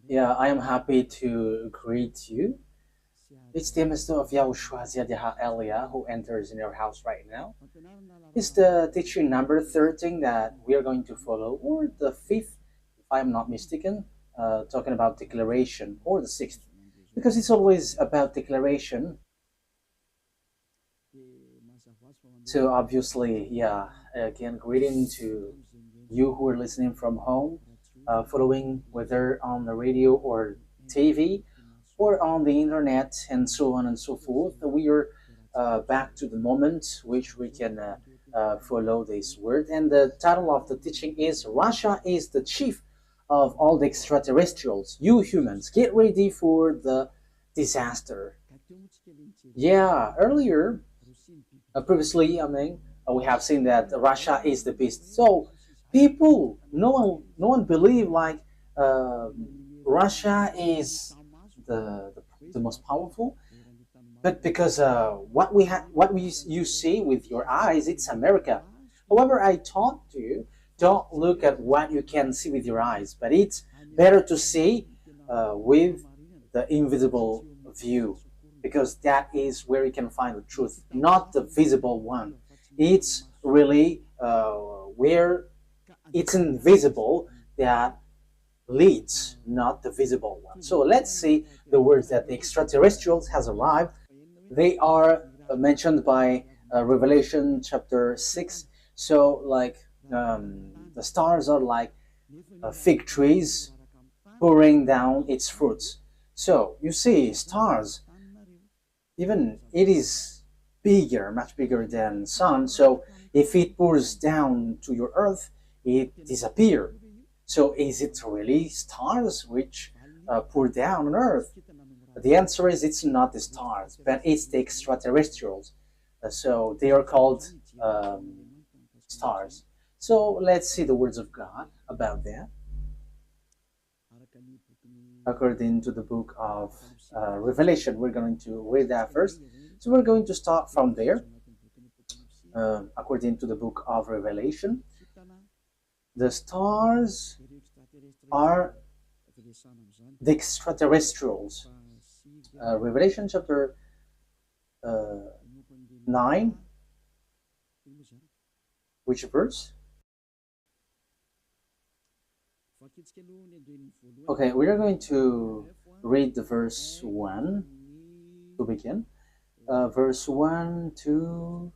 Yeah, I am happy to greet you. It's the Master of YAHOSHUAH Elia who enters in your house right now. It's the teaching number 13 that we are going to follow, or the fifth, if I'm not mistaken, talking about declaration, or the sixth, because it's always about declaration. So obviously, yeah, again, greeting to you who are listening from home, following whether on the radio or TV or on the internet and so on and so forth. We are back to the moment which we can follow this word. And the title of the teaching is Russia is the chief of all the extraterrestrials. You humans, get ready for the disaster. Yeah, earlier previously, we have seen that Russia is the beast. So people, no one believe like uh, Russia is the most powerful. But because you see with your eyes, it's America. However, I taught you don't look at what you can see with your eyes, but it's better to see with the invisible view, because that is where you can find the truth, not the visible one. It's really where it's invisible that leads, not the visible one. So let's see the words that the extraterrestrials has arrived. They are mentioned by Revelation chapter 6. So like the stars are like fig trees pouring down its fruits. So you see stars, even it is bigger, much bigger than sun. So if it pours down to your earth, it disappears. So is it really stars which pour down on earth? The answer is it's not the stars, but it's the extraterrestrials. So they are called stars. So let's see the words of God about that. According to the book of Revelation, we're going to read that first. So we're going to start from there. According to the book of Revelation, the stars are the extraterrestrials. Revelation chapter 9, which verse? Okay, we are going to read the verse 1 to begin. Verse 1 to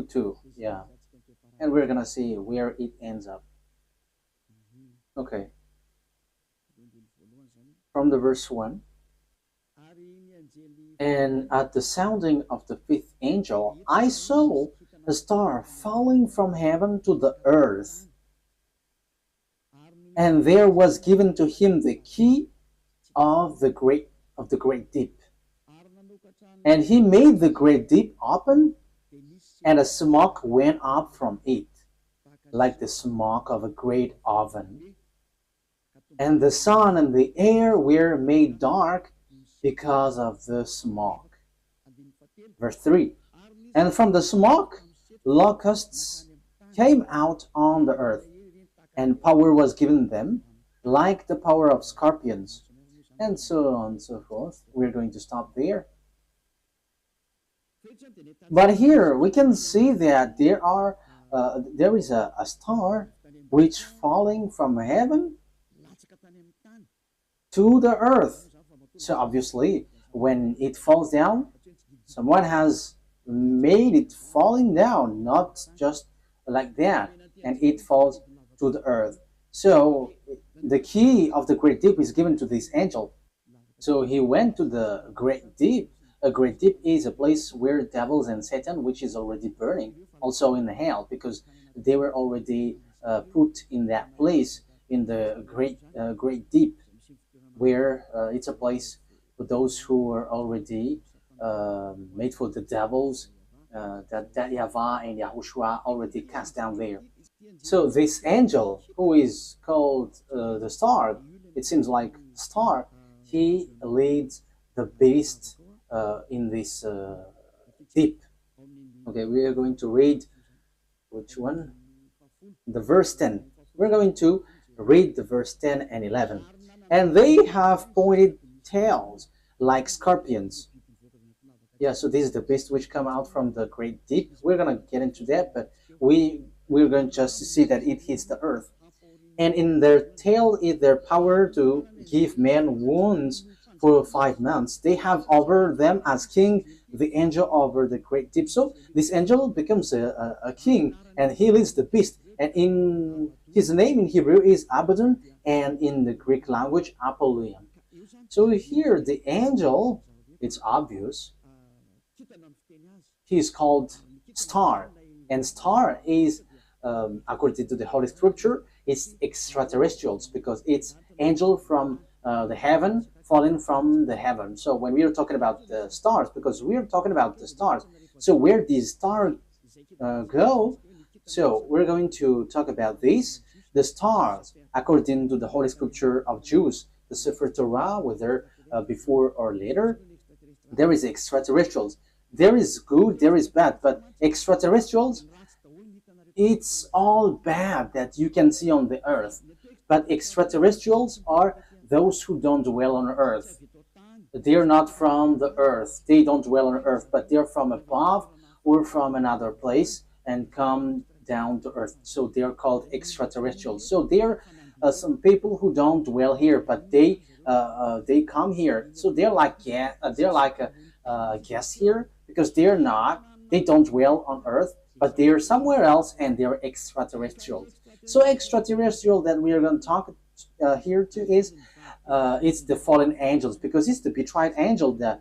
2, yeah. And we're gonna see where it ends up. Okay, from the verse 1. And at the sounding of the fifth angel, I saw a star falling from heaven to the earth. And there was given to him the key of the great deep. And he made the great deep open, and a smoke went up from it, like the smoke of a great oven. And the sun and the air were made dark because of the smoke. Verse 3. And from the smoke, locusts came out on the earth, and power was given them, like the power of scorpions, and so on and so forth. We're going to stop there. But here we can see that there is a star which falling from heaven to the earth. So obviously, when it falls down, someone has made it falling down, not just like that, and it falls to the earth. So the key of the great deep is given to this angel. So he went to the great deep. A great deep is a place where devils and Satan, which is already burning, also in hell, because they were already put in that place in the great deep, where it's a place for those who are already made for the devils, that YAHVAH and YAHOSHUAH already cast down there. So this angel, who is called the star, it seems like star, he leads the beast in this deep. Okay, we are going to read which one? The verse 10. We're going to read the verse 10 and 11. And they have pointed tails like scorpions. Yeah, so this is the beast which come out from the great deep. We're gonna get into that, but we're going just to see that it hits the earth. And in their tail is their power to give men wounds for 5 months. They have over them as king the angel over the great deep. So this angel becomes a king, and he leads the beast. And in his name in Hebrew is Abaddon, and in the Greek language Apollyon. So here the angel, it's obvious, he is called star, and star is according to the Holy Scripture, it's extraterrestrials because it's angel from the heaven falling from the heaven. So when we are talking about the stars, because we are talking about the stars, so where these stars go, so we're going to talk about this. The stars, according to the Holy Scripture of Jews, the Sefer Torah, whether before or later, there is extraterrestrials. There is good, there is bad, but extraterrestrials, it's all bad that you can see on the earth. But extraterrestrials are those who don't dwell on earth. They're not from the earth. They don't dwell on earth, but they're from above or from another place and come down to earth. So they're called extraterrestrials. So they're some people who don't dwell here, but they come here. So they're like guests here because they don't dwell on earth, but they're somewhere else and they're extraterrestrials. So extraterrestrial that we are going to talk here to is it's the fallen angels because it's the betrayed angel that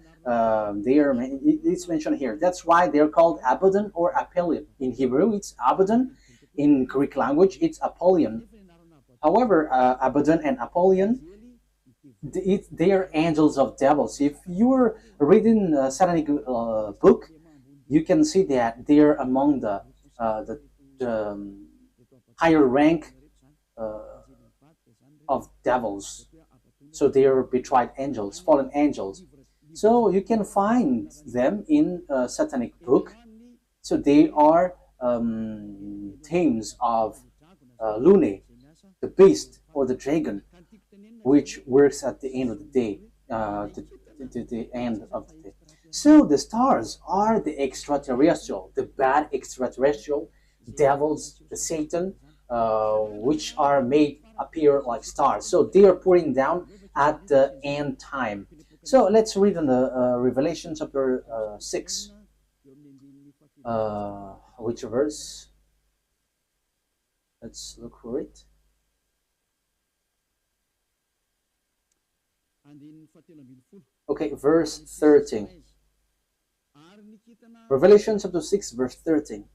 it's mentioned here. That's why they're called Abaddon or Apollyon. In Hebrew, it's Abaddon. In Greek language, it's Apollyon. However, Abaddon and Apollyon, they are angels of devils. If you're reading a satanic book, you can see that they're among the higher rank of devils. So they are betrayed angels, fallen angels. So you can find them in a satanic book. So they are themes of Lune, the beast or the dragon, which works at the end of the day, the end of the day. So the stars are the extraterrestrial, the bad extraterrestrial, devils, the Satan, which are made appear like stars. So they are pouring down at the end time. So let's read in the Revelation chapter 6. Which verse? Let's look for it. Okay, verse 13. Revelation chapter 6, verse 13.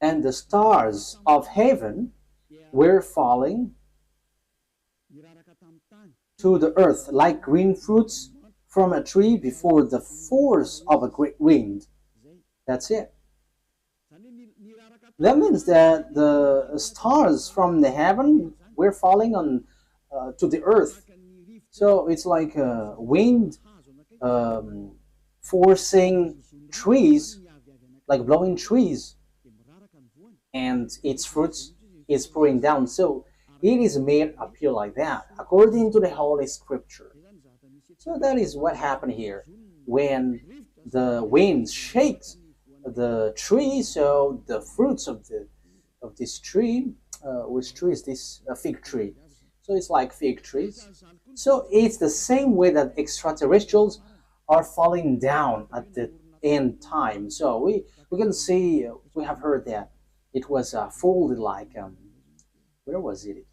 And the stars of heaven were falling to the earth like green fruits from a tree before the force of a great wind. That's it. That means that the stars from the heaven were falling on to the earth. So it's like a wind forcing trees, like blowing trees, and its fruits is pouring down. So it is made appear like that, according to the Holy Scripture. So that is what happened here. When the wind shakes the tree, so the fruits of this tree, which tree is this? A fig tree. So it's like fig trees. So it's the same way that extraterrestrials are falling down at the end time. So we can see, we have heard that it was folded like, where was it again?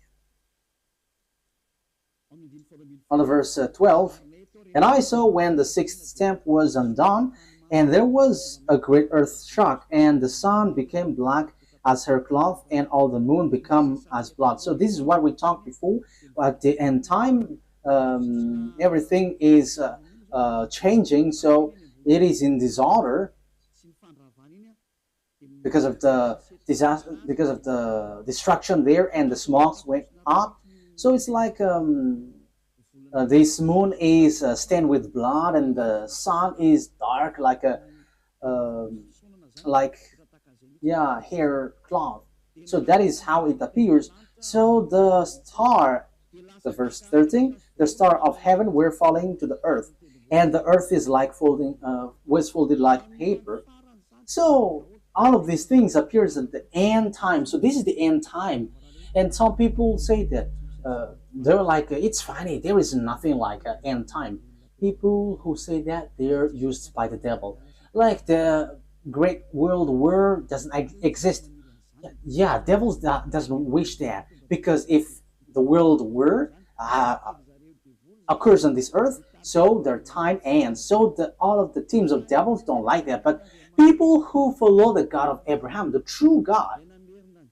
On the verse 12, and I saw when the sixth stamp was undone, and there was a great earth shock, and the sun became black as her cloth, and all the moon become as blood. So this is what we talked before. At the end time, everything is changing. So it is in disorder because of the disaster, because of the destruction there, and the smokes went up. So it's like this moon is stained with blood, and the sun is dark like a hair cloth. So that is how it appears. So the verse 13, the star of heaven were falling to the earth, and the earth is like was folded like paper. So all of these things appears at the end time. So this is the end time, and some people say that they're like it's funny. There is nothing like an end time. People who say that they're used by the devil, like the Great World War doesn't exist. Yeah, devils doesn't wish that because if the world war occurs on this earth, so their time ends. So all of the teams of devils don't like that. But people who follow the God of Abraham, the true God,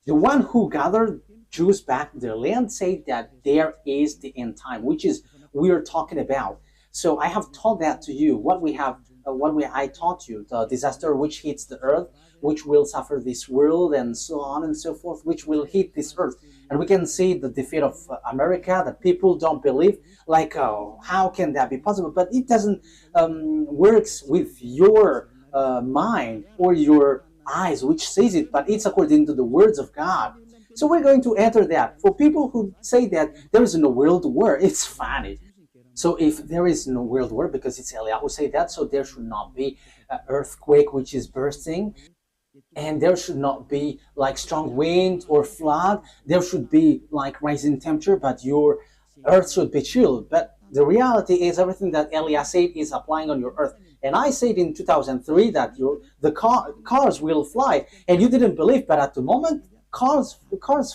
the one who gathered Jews back to their land, say that there is the end time, which is we are talking about. So I have taught that to you. I taught you the disaster which hits the earth, which will suffer this world, and so on and so forth, which will hit this earth. And we can see the defeat of America that people don't believe. Like, oh, how can that be possible? But it doesn't works with your mind or your eyes, which says it, but it's according to the words of God. So we're going to enter that. For people who say that there is no world war, it's funny. So if there is no world war, because it's Eliyahu who say that, so there should not be an earthquake which is bursting, and there should not be like strong wind or flood. There should be like rising temperature, but your earth should be chilled. But the reality is everything that Eliyahu said is applying on your earth. And I said in 2003 that cars will fly, and you didn't believe, but at the moment cars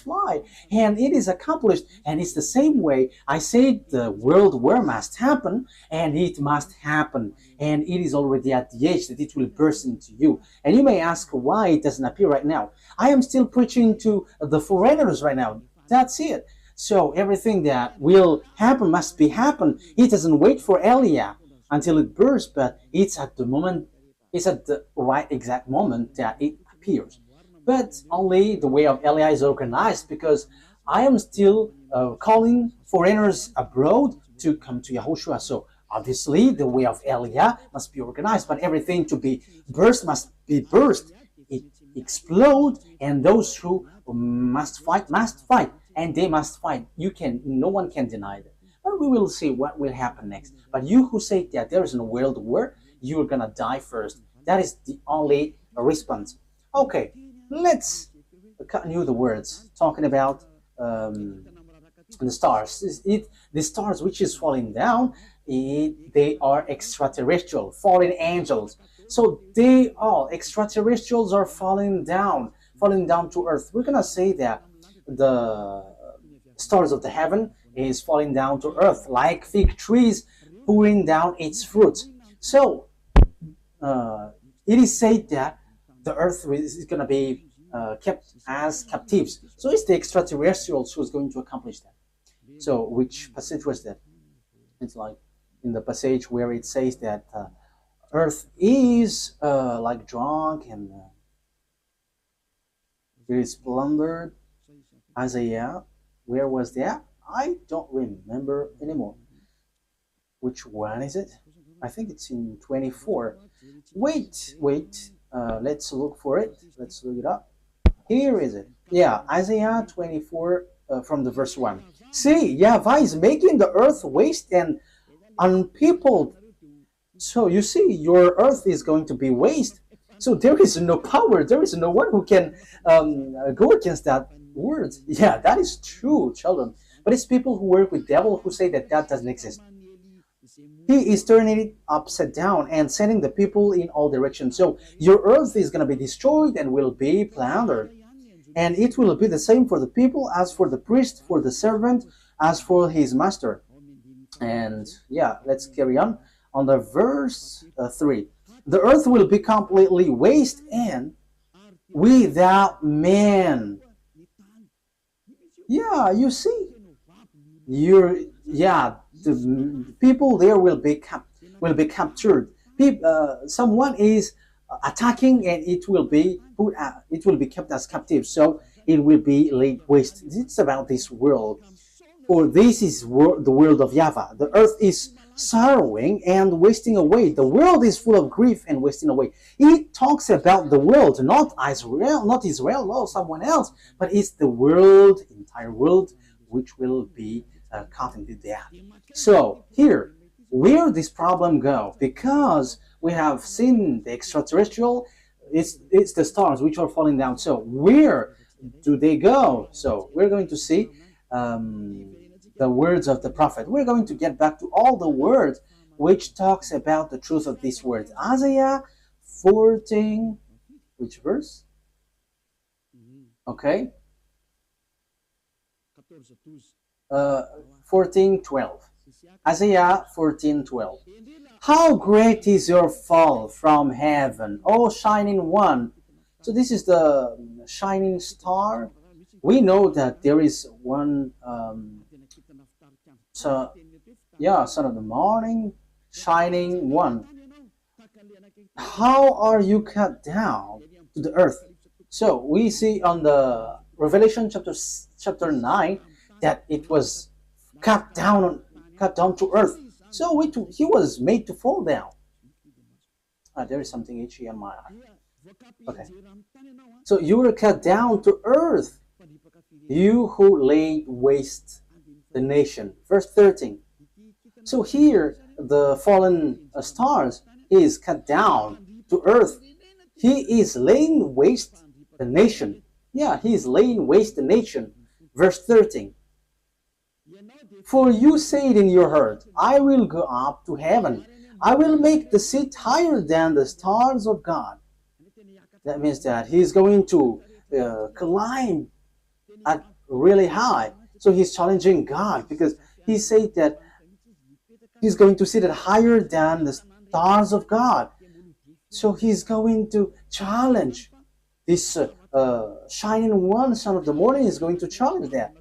fly, and it is accomplished. And it's the same way I said the world war must happen, and it must happen, and it is already at the age that it will burst into you. And you may ask why it doesn't appear right now. I am still preaching to the foreigners right now. That's it. So everything that will happen must be happen. It doesn't wait for Elia until it bursts, but it's at the right exact moment that it appears. But only the way of Elia is organized, because I am still calling foreigners abroad to come to Yahushua. So obviously the way of Elia must be organized, but everything to be burst must be burst. It explode, and those who must fight, and they must fight. No one can deny that. But we will see what will happen next. But you who say that there is no world war, you are gonna die first. That is the only response. Okay, let's continue the words talking about the stars. The stars which is falling down, they are extraterrestrial, fallen angels. So they all extraterrestrials are falling down to earth. We're gonna say that the stars of the heaven is falling down to earth like fig trees pouring down its fruit. So it is said that the earth is going to be kept as captives. So it's the extraterrestrials who's going to accomplish that. So which passage was that? It's like in the passage where it says that earth is like drunk and very plundered. Isaiah, where was that? I don't remember anymore. Which one is it? I think it's in 24. Wait. Let's look for it. Let's look it up. Here is it. Yeah, Isaiah 24 from the verse 1. See, YAHVAH is making the earth waste and unpeopled. So you see, your earth is going to be waste. So there is no power. There is no one who can go against that word. Yeah, that is true, children. But it's people who work with devil who say that doesn't exist. He is turning it upside down and sending the people in all directions. So your earth is going to be destroyed and will be plundered. And it will be the same for the people, as for the priest, for the servant, as for his master. And yeah, let's carry on. On the verse 3. The earth will be completely waste and without man. Yeah, you see. The people there will be captured. Someone is attacking, and it will be kept as captive. So it will be laid waste. It's about this world, for this is the world of YAHVAH. The earth is sorrowing and wasting away. The world is full of grief and wasting away. It talks about the world, not Israel, no, someone else, but it's the world, entire world, which will be caught into death. So here, where this problem go? Because we have seen the extraterrestrial, it's the stars which are falling down. So where do they go? So we're going to see the words of the prophet. We're going to get back to all the words which talks about the truth of these words. Isaiah 14, which verse? Okay. 14:12. Isaiah 14:12. How great is your fall from heaven, O shining one. So this is the shining star. We know that there is one, so yeah, son of the morning, shining one. How are you cut down to the earth? So we see on the Revelation chapter 9 that it was cut down to earth. So he was made to fall down. There is something itchy on my eye. Okay. So you were cut down to earth, you who laid waste the nation. Verse 13. So here the fallen stars is cut down to earth. He is laying waste the nation. Yeah, he is laying waste the nation. Verse 13. For you said in your heart, I will go up to heaven. I will make the seat higher than the stars of God. That means that he's going to climb at really high. So he's challenging God because he said that he's going to sit at higher than the stars of God. So he's going to challenge this shining one, son of the morning, is going to challenge that.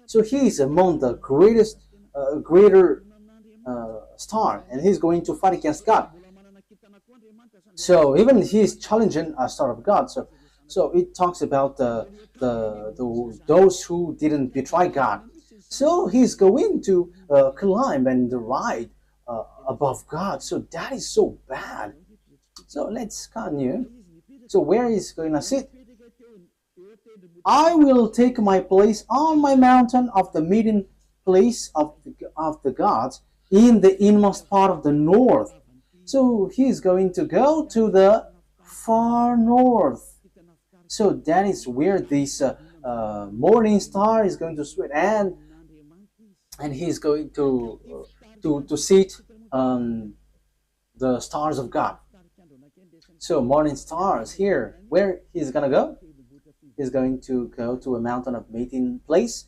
So he is among the greater star, and he's going to fight against God. So even he's challenging a star of God. So it talks about those who didn't betray God. So he's going to climb and ride above God. So that is so bad. So let's continue. So where is he going to sit? I will take my place on my mountain of the meeting place of the gods in the inmost part of the north. So he's going to go to the far north. So that is where this morning star is going to sweat, and he's going to sit on the stars of God. So morning stars here, where he's gonna go? He's going to go to a mountain of meeting place.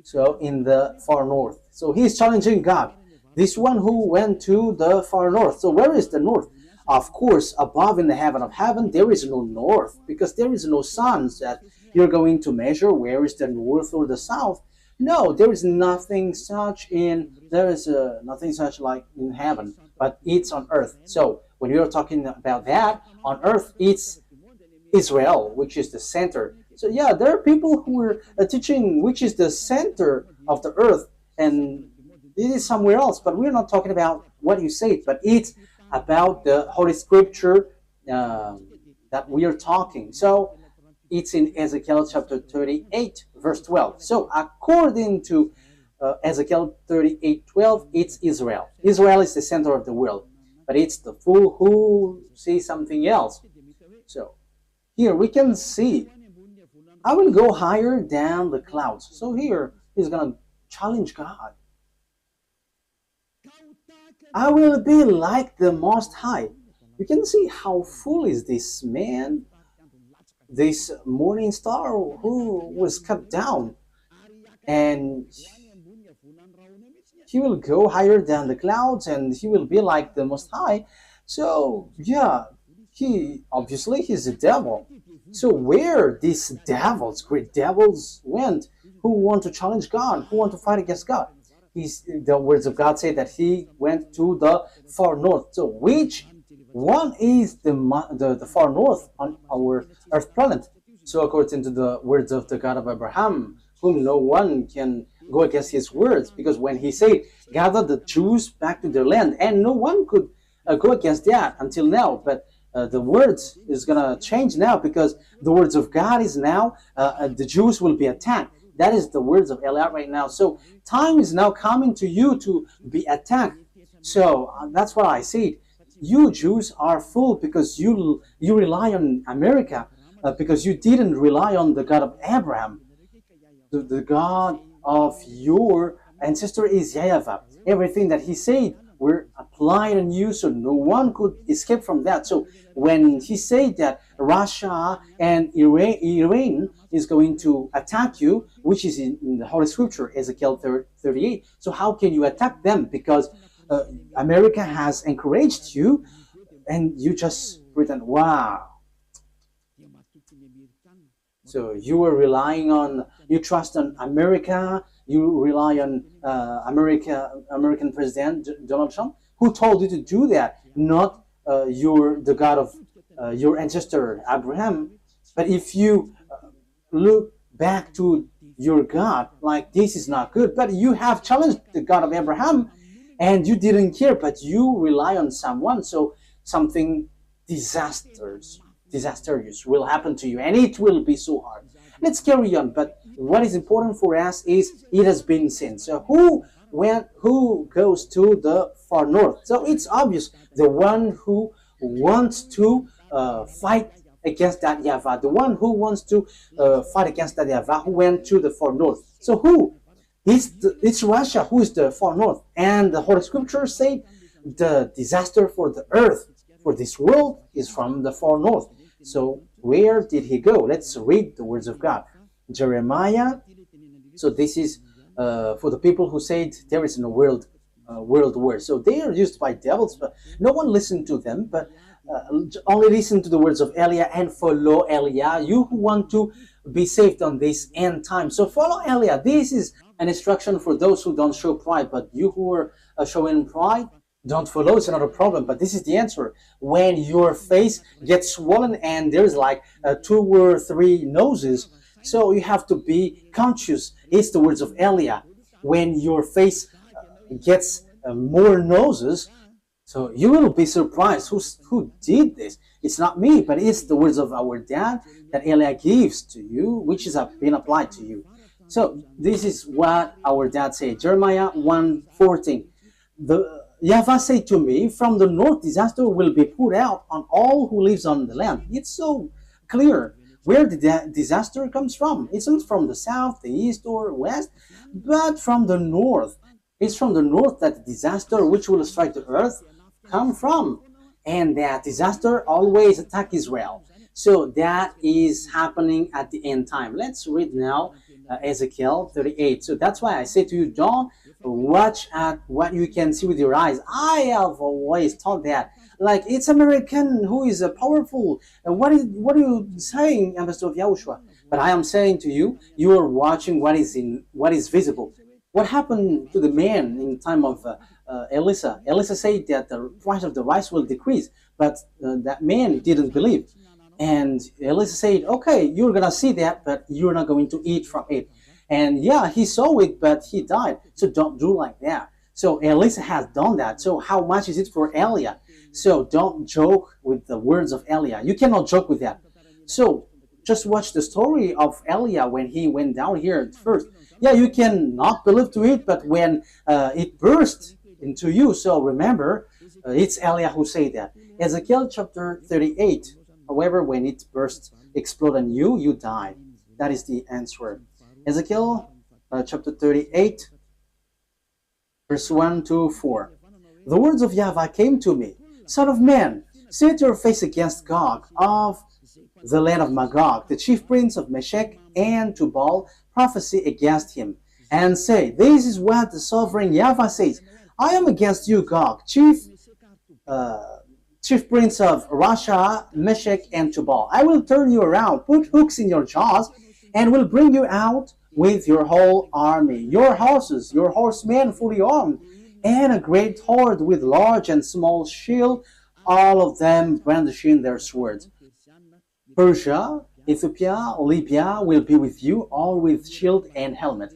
So in the far north. So he's challenging God. This one who went to the far north. So where is the north? Of course, above in the heaven of heaven, there is no north, because there is no sun that you're going to measure where is the north or the south. No, there is nothing such nothing such like in heaven, but it's on earth. So when you're talking about that, on earth, it's Israel, which is the center. So yeah, there are people who are teaching which is the center of the earth, and it is somewhere else. But we're not talking about what you say, but it's about the Holy Scripture that we are talking. So it's in Ezekiel chapter 38, verse 12. So according to Ezekiel 38:12, it's Israel. Israel is the center of the world, but it's the fool who sees something else. So here we can see, I will go higher than the clouds. So here he's going to challenge God. I will be like the Most High. You can see how full is this man, this morning star who was cut down, and he will go higher than the clouds, and he will be like the Most High. So yeah, he's a devil. So where these devils, great devils, went, who want to challenge God, who want to fight against God? The words of God say that he went to the far north. So which one is the far north on our earth planet? So according to the words of the God of Abraham, whom no one can go against his words, because when he said, gather the Jews back to their land, and no one could go against that until now. But the words is going to change now, because the words of God is now, the Jews will be attacked. That is the words of Eliot right now. So time is now coming to you to be attacked. So that's what I said. You Jews are fool, because you rely on America, because you didn't rely on the God of Abraham. The God of your ancestor is YAHVAH. Everything that he said were applied on you, so no one could escape from that. So when he said that Russia and Iran is going to attack you, which is in the Holy Scripture, Ezekiel 38, so how can you attack them? Because America has encouraged you, and you just pretend, wow. So you were relying on, you trust on America, you rely on American President Donald Trump, who told you to do that, not the God of your ancestor Abraham. But if you look back to your God, like, this is not good, but you have challenged the God of Abraham, and you didn't care, but you rely on someone, so something disastrous will happen to you, and it will be so hard. Let's carry on. But what is important for us is, it has been seen. So who goes to the far north? So it's obvious, the one who wants to fight against that YAHVAH, the one who wants to fight against that YAHVAH, who went to the far north. So who? It's Russia who is the far north. And the Holy Scripture say the disaster for the earth, for this world, is from the far north. So where did he go? Let's read the words of God. Jeremiah. So this is for the people who said there is no world war. So they are used by devils, but no one listened to them, but only listen to the words of Eliah and follow Eliah, you who want to be saved on this end time. So follow Eliah. This is an instruction for those who don't show pride, but you who are showing pride, don't follow. It's not a problem, but this is the answer. When your face gets swollen and there's like 2 or 3 noses, so you have to be conscious. It's the words of Eliah. When your face gets more noses, so you will be surprised. Who did this? It's not me, but it's the words of our dad that Eliah gives to you, which is being applied to you. So this is what our dad said. Jeremiah 1:14. The YAHVAH said to me, from the north disaster will be poured out on all who lives on the land. It's so clear where the disaster comes from. It's not from the south, the east, or west, but from the north. It's from the north that the disaster which will strike the earth come from. And that disaster always attack Israel. So that is happening at the end time. Let's read now Ezekiel 38. So that's why I say to you, don't watch at what you can see with your eyes. I have always thought that, like, it's American who is powerful. What are you saying, Ambassador of YAHOSHUAH? But I am saying to you, you are watching what is visible. What happened to the man in the time of Elisha? Elisha said that the price of the rice will decrease, but that man didn't believe. And Elisha said, okay, you're going to see that, but you're not going to eat from it. And yeah, he saw it, but he died. So don't do like that. So Elisha has done that. So how much is it for Eliah? So don't joke with the words of Eliah. You cannot joke with that. So just watch the story of Eliah when he went down here at first. Yeah, you can not believe to it, but when it burst into you, so remember, it's Eliah who said that. Ezekiel chapter 38. However, when it burst, explode on you, you die. That is the answer. Ezekiel chapter 38, verse 1 to 4. The words of YAHVAH came to me. Son of man, set your face against Gog of the land of Magog, the chief prince of Meshech and Tubal, prophesy against him, and say, this is what the sovereign YAHVAH says. I am against you, Gog, chief prince of Russia, Meshech, and Tubal. I will turn you around, put hooks in your jaws, and will bring you out with your whole army, your horses, your horsemen fully armed, and a great horde with large and small shield, all of them brandishing their swords. Persia, Ethiopia, Libya will be with you, all with shield and helmet.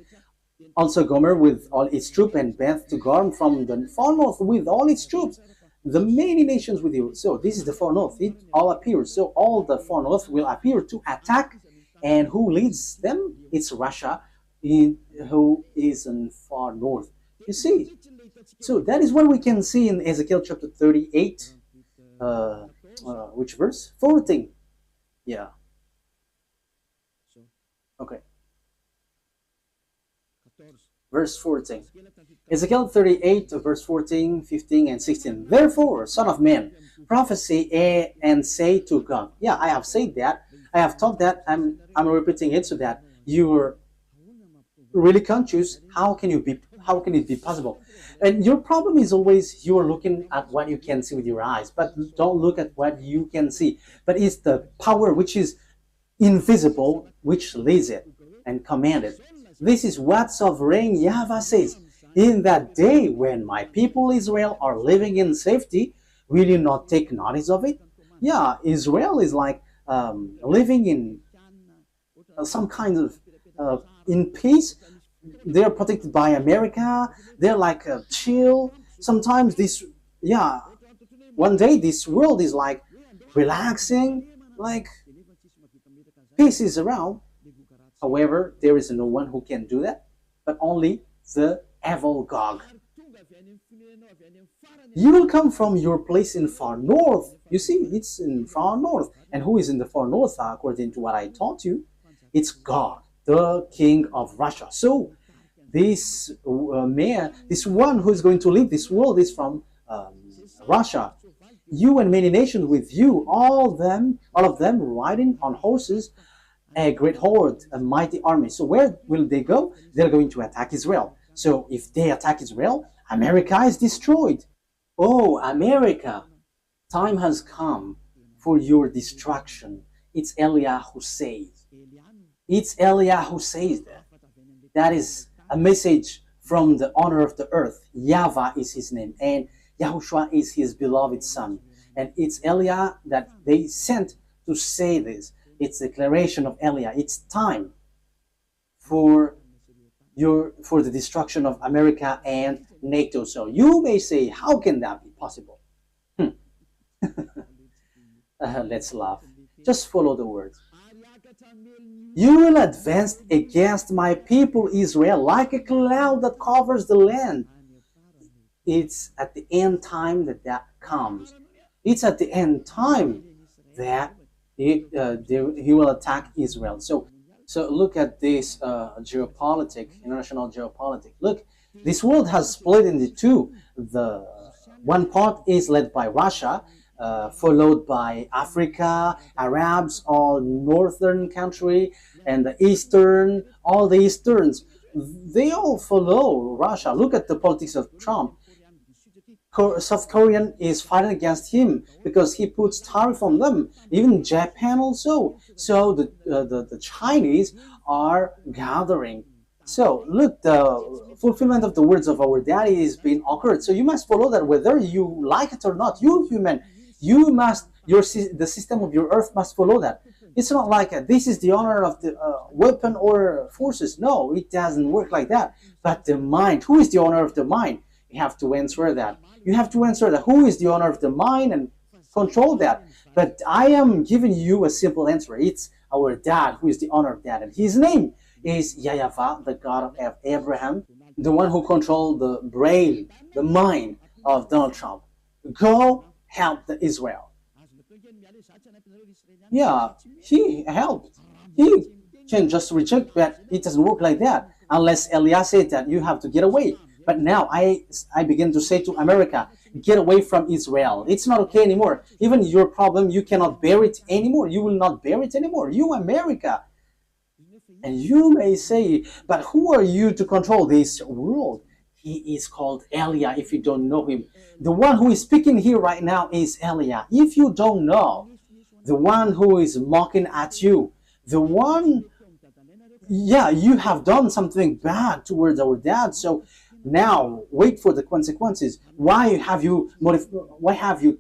Also Gomer with all its troops, and Beth to Garm from the far north with all its troops. The many nations with you. So this is the far north. It all appears. So all the far north will appear to attack. And who leads them? It's Russia, who is in far north. You see. So that is what we can see in Ezekiel chapter 38. Which verse? 14. Yeah. Okay. Verse 14. Ezekiel 38, verse 14, 15, and 16. Therefore, son of man, prophesy and say to God. Yeah, I have said that. I have taught that. I'm repeating it so that you're really conscious. How can it be possible? And your problem is always you're looking at what you can see with your eyes, but don't look at what you can see. But it's the power which is invisible which leads it and command it. This is what sovereign YAHVAH says. In that day when my people Israel are living in safety, will you not take notice of it? Yeah, Israel is like living in some kind of in peace. They're protected by America. They're like chill. Sometimes one day this world is like relaxing, like peace is around. However, there is no one who can do that, but only the evil Gog. You will come from your place in far north. You see, it's in far north. And who is in the far north, according to what I taught you? It's God, the king of Russia. So this man, this one who is going to lead this world is from Russia. You and many nations with you, all of them riding on horses, a great horde, a mighty army. So where will they go? They're going to attack Israel. So if they attack Israel, America is destroyed. Oh, America, time has come for your destruction. It's Eliah who says. It's Eliah who says that. That is a message from the owner of the earth. YAHVAH is his name, and YAHOSHUAH is his beloved son. And it's Eliah that they sent to say this. It's a declaration of Eliah. It's time for the destruction of America and NATO. So you may say, how can that be possible? Let's laugh. Just follow the words. You will advance against my people Israel like a cloud that covers the land. It's at the end time that comes. It's at the end time that he will attack Israel. So look at this international geopolitics. Look, this world has split into two. The one part is led by Russia, followed by Africa, Arabs, all northern country, and the eastern, all the easterns. They all follow Russia. Look at the politics of Trump. South Korean is fighting against him because he puts tariff on them. Even Japan also. So the Chinese are gathering. So look, the fulfillment of the words of our daddy is being occurred. So you must follow that whether you like it or not. You human, the system of your earth must follow that. It's not like this is the honor of the weapon or forces. No, it doesn't work like that. But the mind, who is the honor of the mind? You have to answer that. You have to answer that. Who is the owner of the mind and control that? But I am giving you a simple answer. It's our dad who is the owner of that. And his name is YAHVAH, the God of Abraham, the one who controlled the brain, the mind of Donald Trump. Go help the Israel. Yeah, he helped. He can just reject, but it doesn't work like that. Unless Elias said that you have to get away. But now I begin to say to America, get away from Israel. It's not okay anymore. Even your problem, you cannot bear it anymore. You will not bear it anymore. You, America. And you may say, but who are you to control this world? He is called Eliah, if you don't know him. The one who is speaking here right now is Eliah. If you don't know, the one who is mocking at you, the one, yeah, you have done something bad towards our dad, so now wait for the consequences. Why have you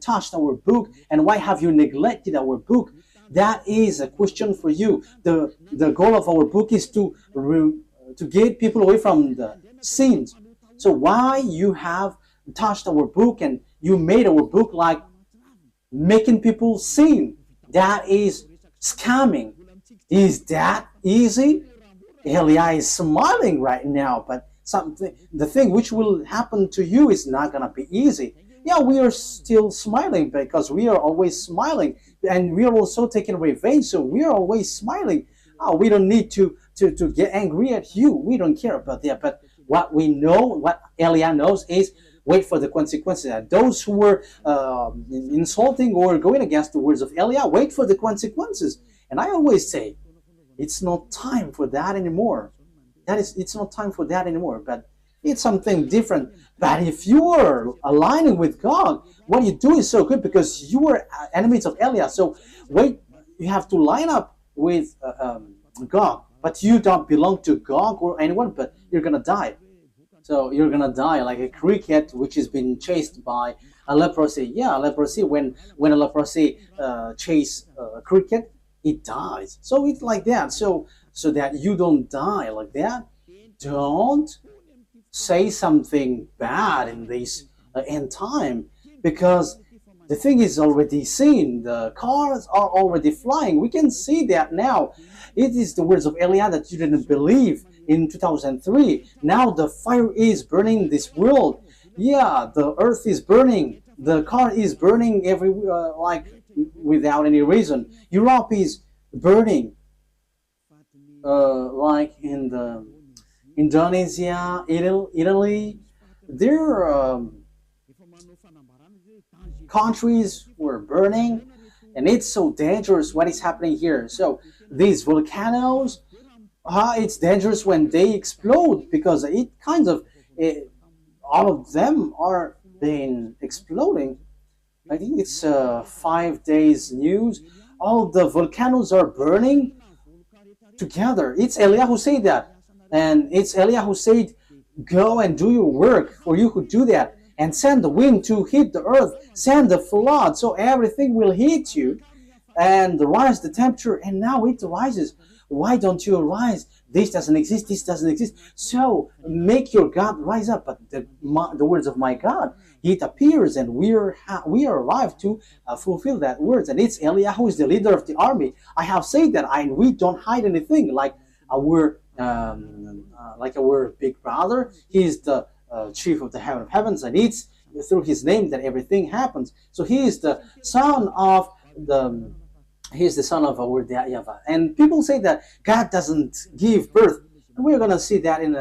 touched our book, and why have you neglected our book? That is a question for you. The goal of our book is to to get people away from the sins. So why you have touched our book and you made our book like making people sin? That is scamming. Is that easy? Elia is smiling right now, but the thing which will happen to you is not gonna be easy. Yeah, we are still smiling because we are always smiling, and we are also taking revenge, so we are always smiling. Oh, we don't need to get angry at you. We don't care about that. But what we know, what Elia knows, is wait for the consequences. And those who were insulting or going against the words of Elia, wait for the consequences. And I always say, it's not time for that anymore. It's not time for that anymore. But it's something different. But if you are aligning with God, what you do is so good because you are enemies of Elia. So wait, you have to line up with God. But you don't belong to God or anyone, but you're going to die. So you're going to die like a cricket which has been chased by a leprosy. Yeah, leprosy, when a leprosy chase a cricket, it dies. So it's like that. So that you don't die like that, don't say something bad in this end time, because the thing is already seen. The cars are already flying. We can see that now. It is the words of Elia that you didn't believe in 2003. Now the fire is burning this world. Yeah, the earth is burning. The car is burning everywhere, like without any reason. Europe is burning, like in the Indonesia, Italy. Their countries were burning, and it's so dangerous what is happening here. So these volcanoes, it's dangerous when they explode, because it kind of all of them are been exploding. I think it's 5 days news. All the volcanoes are burning together. It's Elia who said that, and it's Elia who said, "Go and do your work, for you who do that, and send the wind to hit the earth, send the flood, so everything will hit you, and rise the temperature." And now it rises. Why don't you rise? This doesn't exist. This doesn't exist. So make your God rise up. But the words of my God, it appears, and we are arrived to fulfill that words. And it's Eliyahu who is the leader of the army. I have said that, we don't hide anything. Like our big brother, he is the chief of the heaven of heavens, and it's through his name that everything happens. So he is the son of our YAHVAH. And people say that God doesn't give birth. And we're going to see that in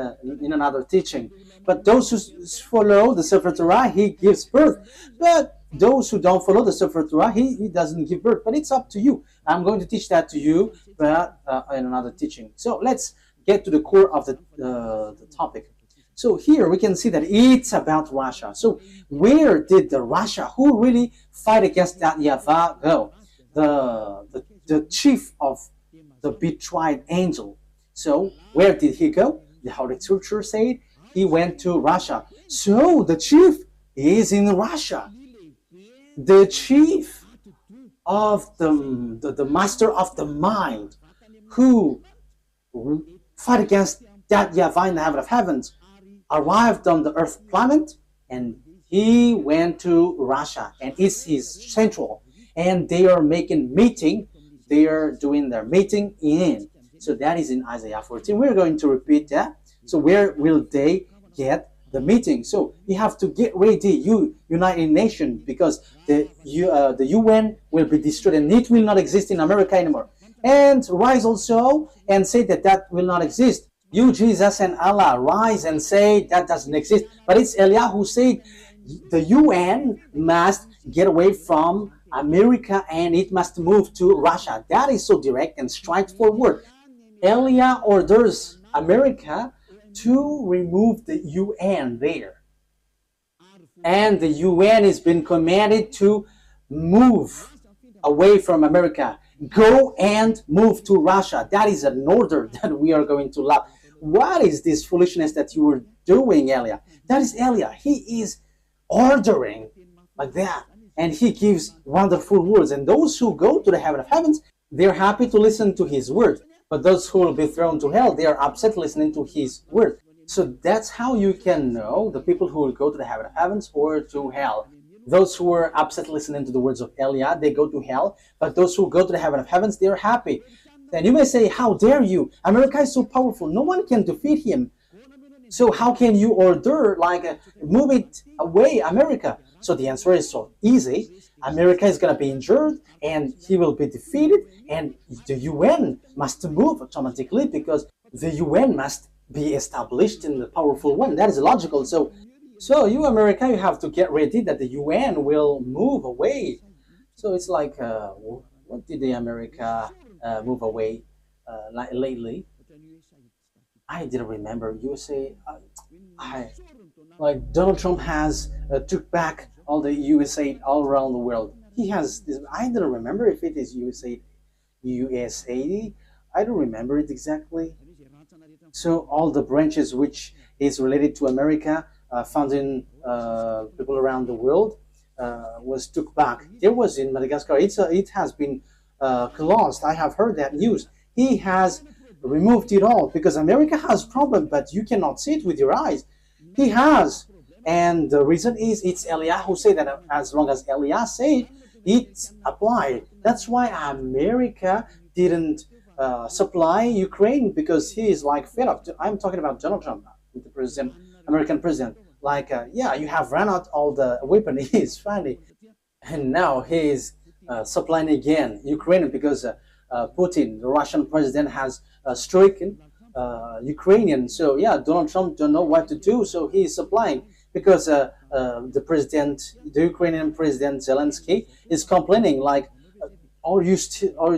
another teaching. But those who follow the Sefer Torah, he gives birth. But those who don't follow the Sefer Torah, he doesn't give birth. But it's up to you. I'm going to teach that to you, but in another teaching. So let's get to the core of the topic. So here we can see that it's about Russia. So where did the Russia who really fight against that YAHVAH go? The chief of the betrayed angel. So where did he go? The Holy Scripture said he went to Russia. So the chief is in Russia. The chief of the master of the mind who fight against that YAHVAH in the heaven of heavens arrived on the earth planet, and he went to Russia, and it's his central. And they are making meeting. They are doing their meeting in. So that is in Isaiah 14. We're going to repeat that. So where will they get the meeting? So you have to get ready, you United Nations, because the UN will be destroyed and it will not exist in America anymore. And rise also and say that will not exist. You, Jesus and Allah, rise and say that doesn't exist. But it's Eliyahu who said the UN must get away from America and it must move to Russia. That is so direct and straightforward. Elia orders America to remove the UN there. And the UN has been commanded to move away from America. Go and move to Russia. That is an order that we are going to love. What is this foolishness that you were doing, Elia? That is Elia. He is ordering like that. And he gives wonderful words. And those who go to the heaven of heavens, they're happy to listen to his word. But those who will be thrown to hell, they are upset listening to his word. So that's how you can know the people who will go to the heaven of heavens or to hell. Those who are upset listening to the words of Eliah, they go to hell. But those who go to the heaven of heavens, they are happy. And you may say, how dare you? America is so powerful. No one can defeat him. So how can you order, move it away, America? So the answer is so easy. America is going to be injured and he will be defeated, and the UN must move automatically because the UN must be established in the powerful one. That is logical. So you, America, you have to get ready that the UN will move away. So it's like, what did the America move away lately? I didn't remember. USA, like Donald Trump has took back all the USA all around the world. He has this. I don't remember if it is USA. I don't remember it exactly. So all the branches which is related to America, founding people around the world, was took back. There was in Madagascar. It has been closed. I have heard that news. He has removed it all because America has problem, but you cannot see it with your eyes. He has, and the reason is it's Eliah who said that. As long as Eliah said, it's applied. That's why America didn't supply Ukraine, because he is like fed up. I'm talking about Donald Trump, the president, American president. Yeah, you have run out all the weapon. He's funny, and now he is supplying again Ukraine because Putin, the Russian president, has stricken Ukrainian. So yeah, Donald Trump don't know what to do, so he's supplying because the Ukrainian president Zelensky is complaining like, are you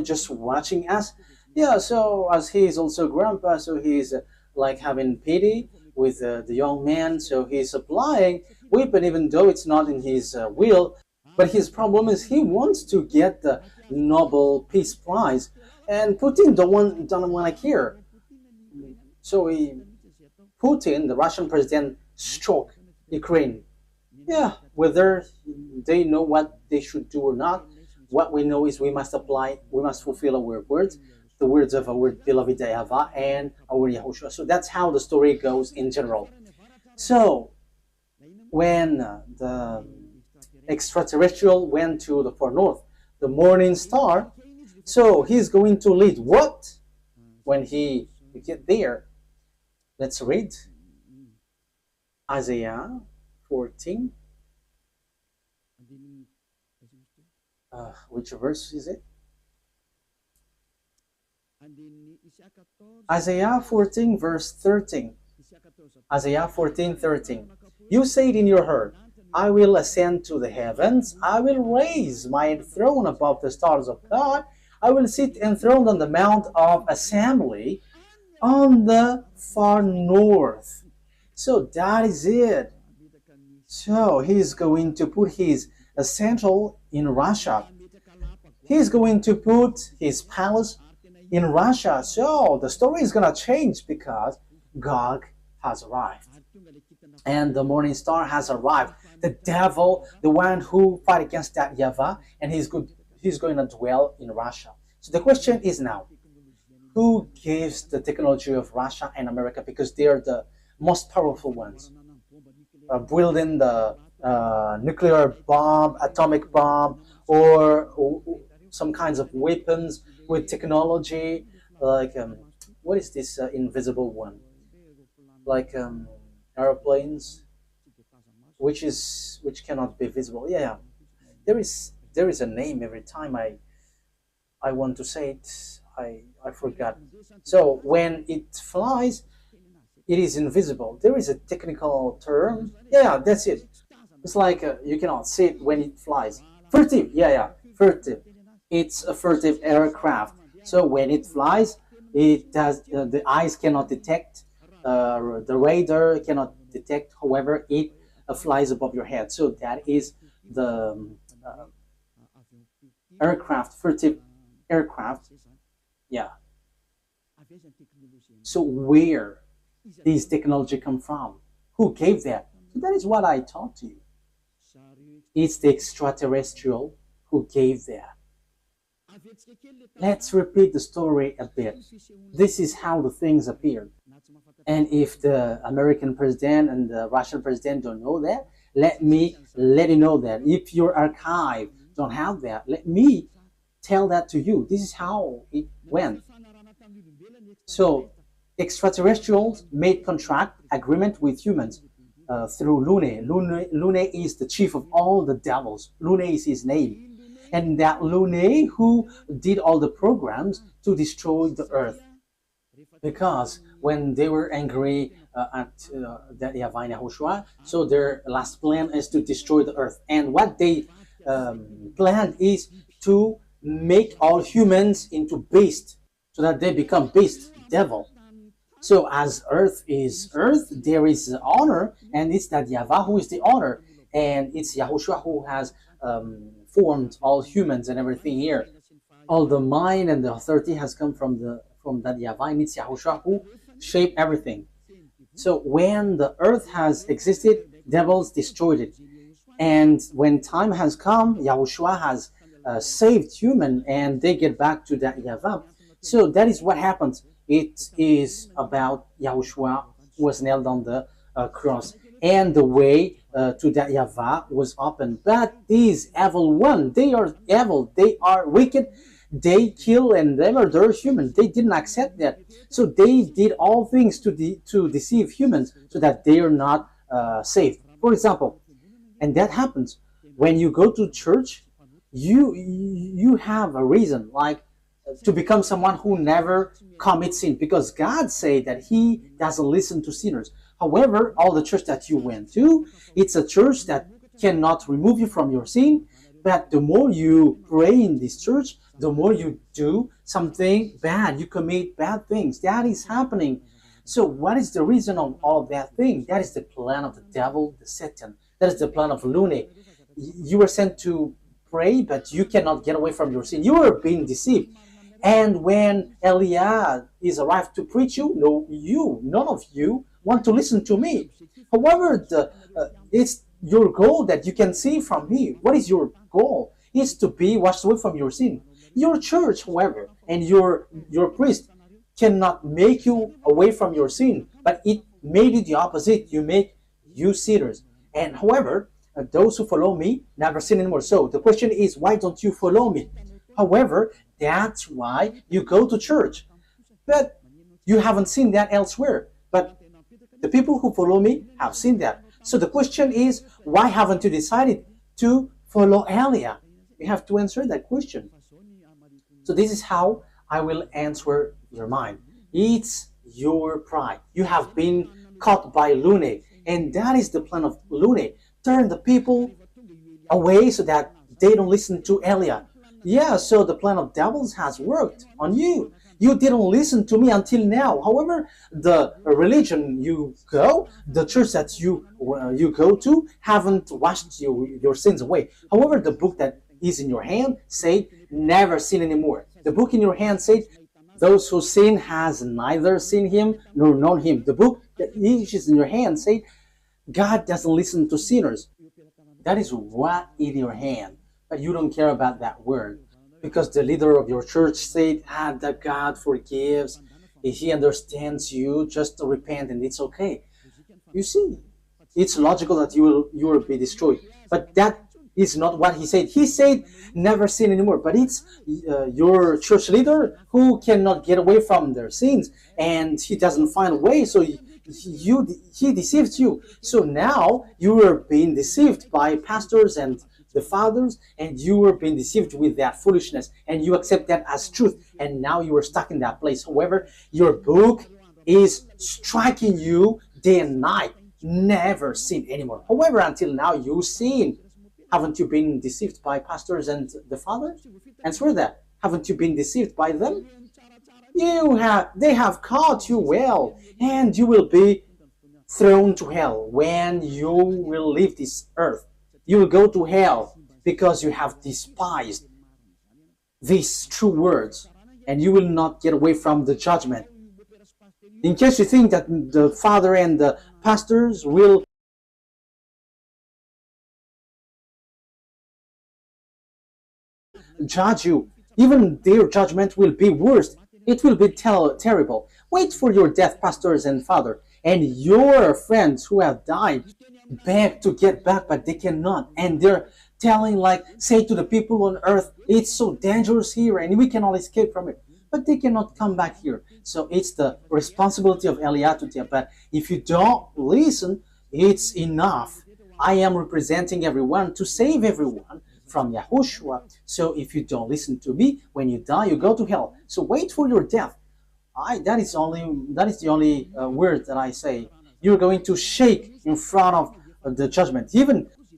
just watching us? Yeah, so as he is also grandpa, so he's like having pity with the young man, so he's supplying weapon even though it's not in his will. But his problem is he wants to get the Nobel Peace Prize, and Putin don't want to hear. So Putin, the Russian president, struck Ukraine. Yeah, whether they know what they should do or not, what we know is we must fulfill our words, the words of our beloved YAHVAH and our YAHOSHUAH. So that's how the story goes in general. So when the extraterrestrial went to the far north, the morning star, so he's going to lead what? When we get there, let's read Isaiah 14. Which verse is it? Isaiah 14 verse 13. Isaiah 14:13. You said in your heart, I will ascend to the heavens, I will raise my throne above the stars of God, I will sit enthroned on the mount of assembly on the far north. So that is it. So he's going to put his central in Russia. He's going to put his palace in Russia. So the story is going to change because Gog has arrived. And the morning star has arrived. The devil, the one who fight against that YAHVAH, and he's going to dwell in Russia. So the question is now, who gives the technology of Russia and America, because they are the most powerful ones, building the nuclear bomb, atomic bomb, or some kinds of weapons with technology, like what is this invisible one? Like airplanes, which cannot be visible. Yeah, there is a name every time I want to say it. I forgot. So when it flies, it is invisible. There is a technical term. Yeah, that's it. It's like you cannot see it when it flies. Furtive. Yeah, furtive. It's a furtive aircraft. So when it flies, it does. The eyes cannot detect. The radar cannot detect. However, it flies above your head. So that is the aircraft, furtive aircraft. Yeah. So where these technology come from? Who gave that? So that is what I taught you. It's the extraterrestrial who gave that. Let's repeat the story a bit. This is how the things appeared. And if the American president and the Russian president don't know that, let me let you know that. If your archive don't have that, let me tell that to you. This is how it went. So extraterrestrials made contract agreement with humans through Lune. Lune is the chief of all the devils. Lune is his name. And that Lune who did all the programs to destroy the earth. Because when they were angry at that YAHVAH and YAHOSHUAH, so their last plan is to destroy the earth. And what they planned is to make all humans into beasts, so that they become beasts, devil. So as earth is earth, there is honor, and it's that YAHVAH who is the honor, and it's YAHOSHUAH who has formed all humans and everything here. All the mind and the authority has come from that YAHVAH, and it's YAHOSHUAH who shaped everything. So when the earth has existed, devils destroyed it. And when time has come, YAHOSHUAH has saved human, and they get back to that YAHVAH. So that is what happens. It is about YAHOSHUAH was nailed on the cross, and the way to that YAHVAH was open. But these evil one, they are evil, they are wicked, they kill and they murder humans. They didn't accept that. So they did all things to deceive humans so that they are not saved. For example, and that happens when you go to church, you have a reason, like to become someone who never commits sin, because God said that he doesn't listen to sinners. However, all the church that you went to, it's a church that cannot remove you from your sin, but the more you pray in this church, the more you do something bad, you commit bad things. That is happening. So what is the reason of all that thing? That is the plan of the devil, the Satan. That is the plan of Lune. You were sent to pray, but you cannot get away from your sin. You are being deceived. And when Eliah is arrived to preach you, none of you want to listen to me. However, it's your goal that you can see from me. What is your goal? It's to be washed away from your sin. Your church, however, and your priest cannot make you away from your sin, but it made you the opposite. You make you sinners. And however, those who follow me never sin anymore. So the question is, why don't you follow me? However, that's why you go to church. But you haven't seen that elsewhere. But the people who follow me have seen that. So the question is, why haven't you decided to follow Elia? You have to answer that question. So this is how I will answer your mind. It's your pride. You have been caught by Lune, and that is the plan of Lune. Turn the people away so that they don't listen to Elia. Yeah, so the plan of devils has worked on you. You didn't listen to me until now. However, the religion you go, the church that you go to, haven't washed your sins away. However, the book that is in your hand said, never sin anymore. The book in your hand said, those who sin has neither seen him nor known him. The book that is in your hand said, God doesn't listen to sinners. That is what in your hand. But you don't care about that word. Because the leader of your church said, that God forgives. He understands you, just to repent and it's okay. You see, it's logical that you will be destroyed. But that is not what he said. He said, never sin anymore. But it's your church leader who cannot get away from their sins. And he doesn't find a way, so he deceives you. So now you are being deceived by pastors and the fathers, and you were being deceived with that foolishness, and you accept that as truth, and now you are stuck in that place. However, your book is striking you day and night. Never sin anymore. However, until now you sin. Haven't you been deceived by pastors and the fathers? Answer that. Haven't you been deceived by them? They have caught you well, and you will be thrown to hell when you will leave this earth. You will go to hell because you have despised these true words, and you will not get away from the judgment. In case you think that the father and the pastors will judge you, Even their judgment will be worse. It will be terrible. Wait for your death, pastors and father, and your friends who have died beg to get back, but they cannot. And they're telling, like, say to the people on earth, it's so dangerous here and we cannot escape from it. But they cannot come back here. So it's the responsibility of Eliah to tell. But if you don't listen, it's enough. I am representing everyone to save everyone from YAHOSHUAH. So if you don't listen to me, when you die, you go to hell. So wait for your death. That is the only word that I say. You're going to shake in front of the judgment. Even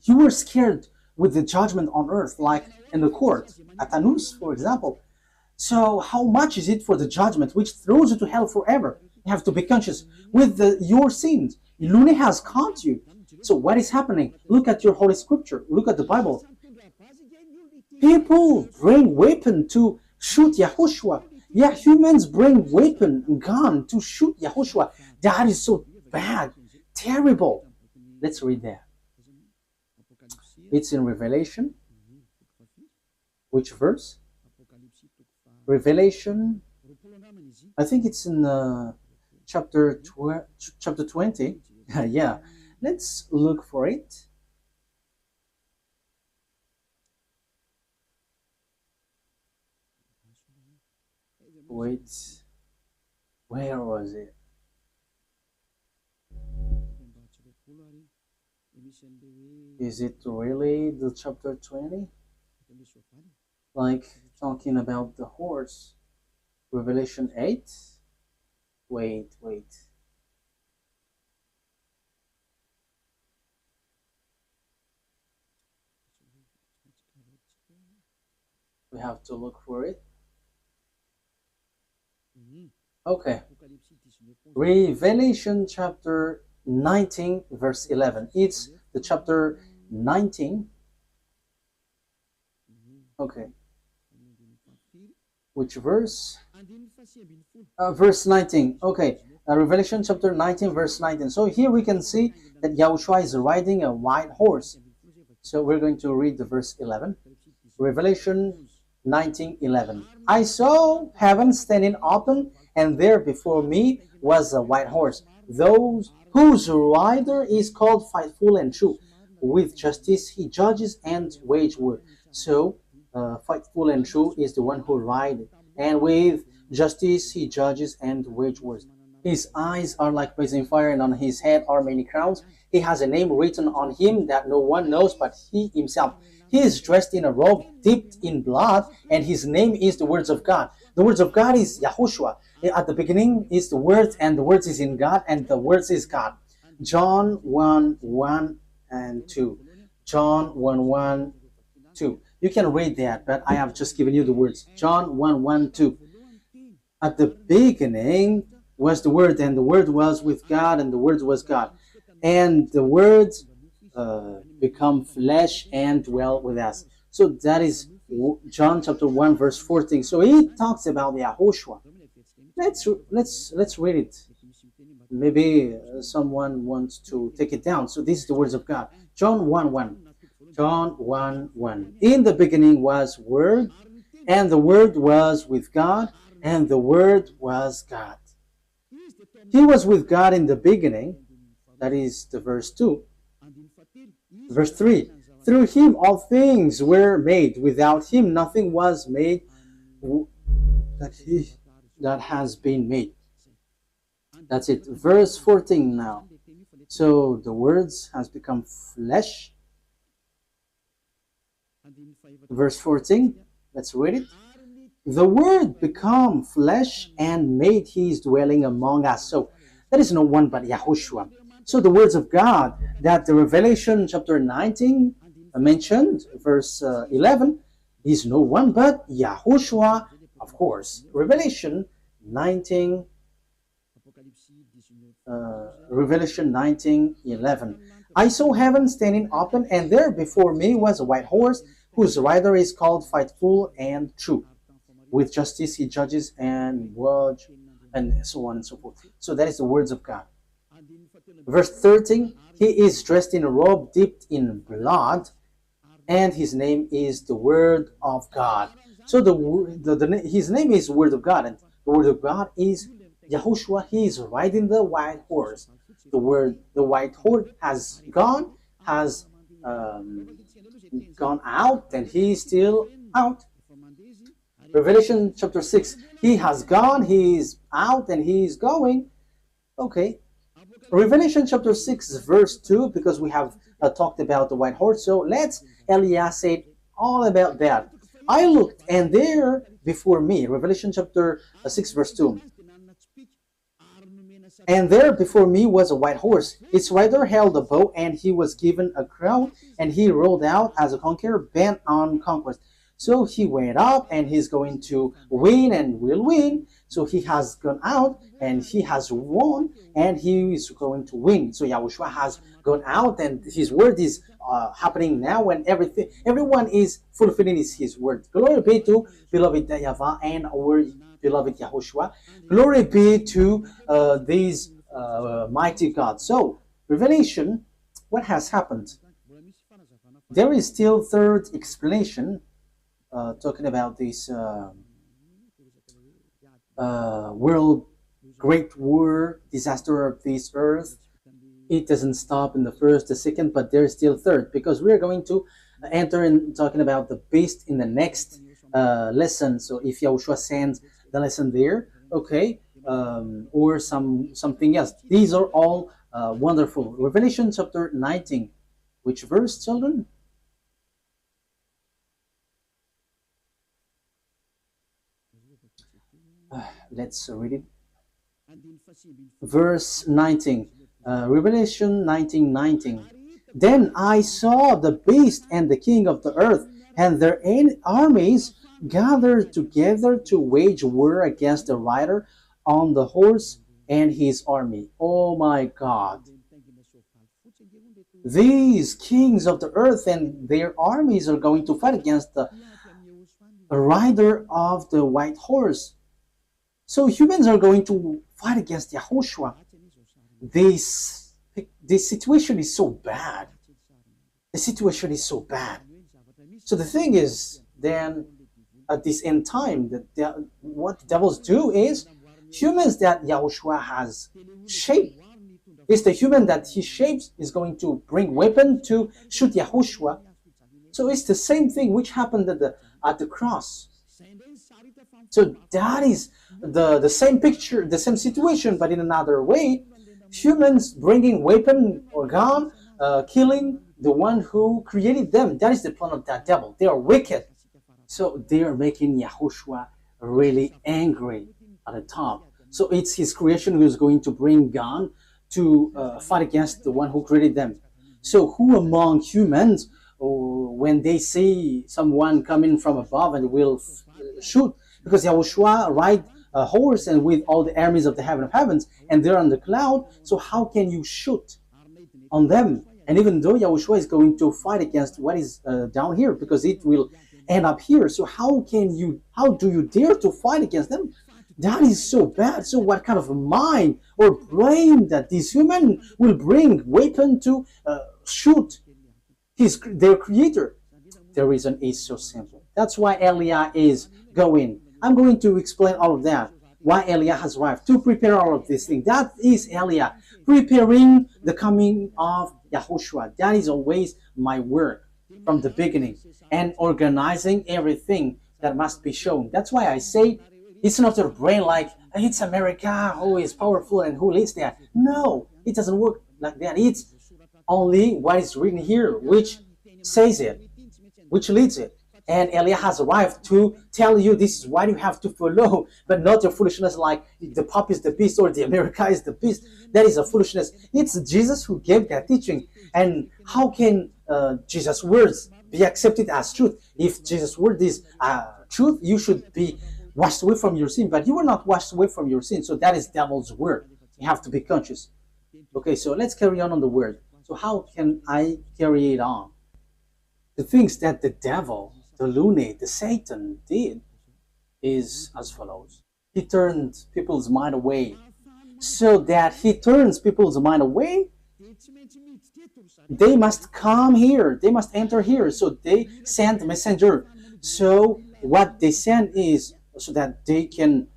you were scared with the judgment on earth, like in the court at Anus, for example. So how much is it for the judgment which throws you to hell forever? You have to be conscious with your sins. Lune has caught you. So what is happening? Look at your Holy Scripture. Look at the Bible. People bring weapon to shoot YAHOSHUAH. Yeah, humans bring weapon, gun to shoot YAHOSHUAH. That is so bad, terrible. Let's read that. It's in Revelation. Which verse? Revelation. I think it's in chapter 20. Yeah, let's look for it. Wait, where was it? Is it really the chapter 20? Like talking about the horse? Revelation 8? Wait. We have to look for it. Okay. Revelation chapter 19 verse 11. It's the chapter 19. Okay. Which verse? Verse 19. Okay. Revelation chapter 19 verse 19. So here we can see that YAHOSHUAH is riding a white horse. So we're going to read the verse 11. Revelation 19:11. I saw heaven standing open, and there before me was a white horse, those whose rider is called Faithful and True. With justice he judges and wage war. So Faithful and True is the one who rides, and with justice he judges and wage wars. His eyes are like blazing fire, and on his head are many crowns. He has a name written on him that no one knows but he himself. He is dressed in a robe dipped in blood, and his name is the words of God. The words of God is YAHOSHUAH. At the beginning is the word, and the words is in God, and the words is God. John 1:1 and 2. John 1:1, 2. You can read that, but I have just given you the words. John 1:1, 2. At the beginning was the Word, and the Word was with God, and the Word was God. And the words become flesh and dwell with us. So that is John chapter 1 verse 14. So he talks about YAHOSHUAH. Let's read it. Maybe someone wants to take it down. So this is the words of God. John 1:1. John 1:1. In the beginning was Word, and the Word was with God, and the Word was God. He was with God in the beginning. That is the verse 2. Verse 3. Through him all things were made. Without him nothing was made that has been made. That's it. Verse 14 now. So the words has become flesh. Verse 14. Let's read it. The Word become flesh and made his dwelling among us. So there is no one but YAHOSHUAH. So the words of God that the Revelation chapter 19 mentioned, verse 11, is no one but YAHOSHUAH, of course. Revelation 19, Revelation 19:11. I saw heaven standing open, and there before me was a white horse, whose rider is called Faithful and True. With justice he judges and wage, and so on and so forth. So that is the words of God. Verse 13, he is dressed in a robe dipped in blood, and his name is the Word of God. So his name is Word of God, and the Word of God is Yahushua. He is riding the white horse. The white horse has um, gone out, and he is still out. Revelation chapter 6, he has gone, he is out, and he is going. Okay. Revelation chapter 6, verse 2, because we have talked about the white horse. So let's Elias say all about that. I looked, and there before me, Revelation chapter 6, verse 2, and there before me was a white horse. Its rider held a bow, and he was given a crown, and he rode out as a conqueror bent on conquest. So he went up, and he's going to win and will win. So he has gone out, and he has won, and he is going to win. So Yahushua has gone out, and his word is happening now, and everyone is fulfilling his word. Glory be to beloved YAHVAH and our beloved Yahushua. Glory be to these mighty God. So Revelation, what has happened? There is still third explanation talking about this world great war, disaster of this earth. It doesn't stop in the first, the second, but there's still third, because we're going to enter in talking about the beast in the next lesson. So if Yahushua sends the lesson there, okay, or something else. These are all wonderful. Revelation chapter 19, which verse, children? Let's read it. Verse 19, Revelation 19:19. Then I saw the beast and the king of the earth and their armies gathered together to wage war against the rider on the horse and his army. Oh my God. These kings of the earth and their armies are going to fight against the rider of the white horse. So humans are going to fight against YAHOSHUAH. This situation is so bad. The situation is so bad. So the thing is, then at this end time, what the devils do is, humans that YAHOSHUAH has shaped, is the human that he shapes is going to bring weapon to shoot YAHOSHUAH. So it's the same thing which happened at the cross. So that is the same picture, the same situation, but in another way. Humans bringing weapon or gun, killing the one who created them. That is the plan of that devil. They are wicked. So they are making YAHOSHUAH really angry at the top. So it's his creation who is going to bring gun to fight against the one who created them. So who among humans, when they see someone coming from above and will shoot, because YAHOSHUAH ride a horse and with all the armies of the heaven of heavens, and they're on the cloud, so how can you shoot on them? And even though YAHOSHUAH is going to fight against what is down here, because it will end up here, so how do you dare to fight against them? That is so bad. So what kind of mind or brain that this human will bring weapon to shoot their creator? The reason is so simple. That's why Eliah is going. I'm going to explain all of that. Why Eliah has arrived to prepare all of these things. That is Eliah preparing the coming of YAHOSHUAH. That is always my work from the beginning, and organizing everything that must be shown. That's why I say it's not your brain like it's America who is powerful and who leads that. No, it doesn't work like that. It's only what is written here which says it, which leads it. And Eliah has arrived to tell you this is what you have to follow, but not your foolishness like the Pope is the beast or the America is the beast. That is a foolishness. It's Jesus who gave that teaching. And how can Jesus' words be accepted as truth? If Jesus' word is truth, you should be washed away from your sin, but you were not washed away from your sin. So that is devil's word. You have to be conscious. Okay, so let's carry on the word. So how can I carry it on? The things that the devil, the lunatic, the Satan did is as follows. He turned people's mind away. So that he turns people's mind away, they must come here. They must enter here. So they sent messenger. So what they send is so that they can